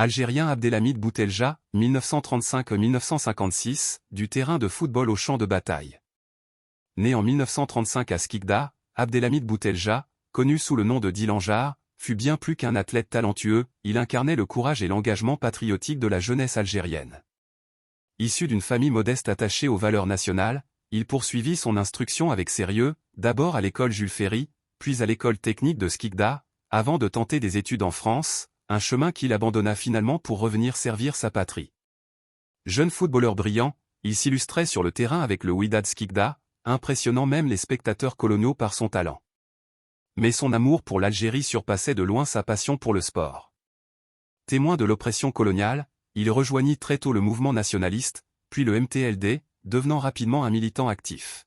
Algérien Abdelhamid Boutelja, 1935-1956, du terrain de football au champ de bataille. Né en 1935 à Skikda, Abdelhamid Boutelja, connu sous le nom de Dilanjar, fut bien plus qu'un athlète talentueux, il incarnait le courage et l'engagement patriotique de la jeunesse algérienne. Issu d'une famille modeste attachée aux valeurs nationales, il poursuivit son instruction avec sérieux, d'abord à l'école Jules Ferry, puis à l'école technique de Skikda, avant de tenter des études en France, un chemin qu'il abandonna finalement pour revenir servir sa patrie. Jeune footballeur brillant, il s'illustrait sur le terrain avec le Wydad Skikda, impressionnant même les spectateurs coloniaux par son talent. Mais son amour pour l'Algérie surpassait de loin sa passion pour le sport. Témoin de l'oppression coloniale, il rejoignit très tôt le mouvement nationaliste, puis le MTLD, devenant rapidement un militant actif.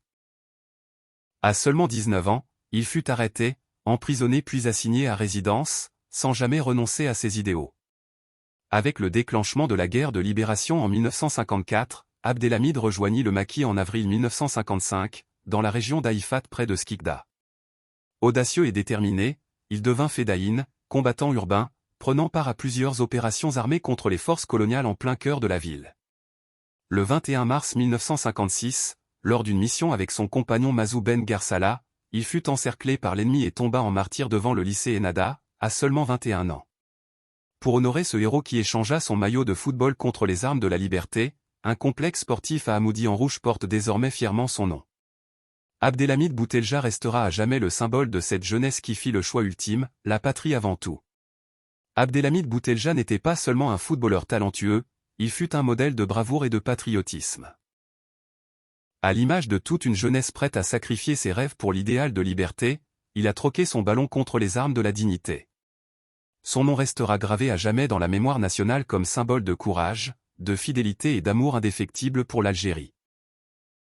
À seulement 19 ans, il fut arrêté, emprisonné puis assigné à résidence, sans jamais renoncer à ses idéaux. Avec le déclenchement de la guerre de libération en 1954, Abdelhamid rejoignit le maquis en avril 1955, dans la région d'Haïfat près de Skikda. Audacieux et déterminé, il devint fédayine, combattant urbain, prenant part à plusieurs opérations armées contre les forces coloniales en plein cœur de la ville. Le 21 mars 1956, lors d'une mission avec son compagnon Mazou Ben Garsala, il fut encerclé par l'ennemi et tomba en martyr devant le lycée Ennahda, à seulement 21 ans. Pour honorer ce héros qui échangea son maillot de football contre les armes de la liberté, un complexe sportif à Hamoudi en rouge porte désormais fièrement son nom. Abdelhamid Boutelja restera à jamais le symbole de cette jeunesse qui fit le choix ultime, la patrie avant tout. Abdelhamid Boutelja n'était pas seulement un footballeur talentueux, il fut un modèle de bravoure et de patriotisme. À l'image de toute une jeunesse prête à sacrifier ses rêves pour l'idéal de liberté, il a troqué son ballon contre les armes de la dignité. Son nom restera gravé à jamais dans la mémoire nationale comme symbole de courage, de fidélité et d'amour indéfectible pour l'Algérie.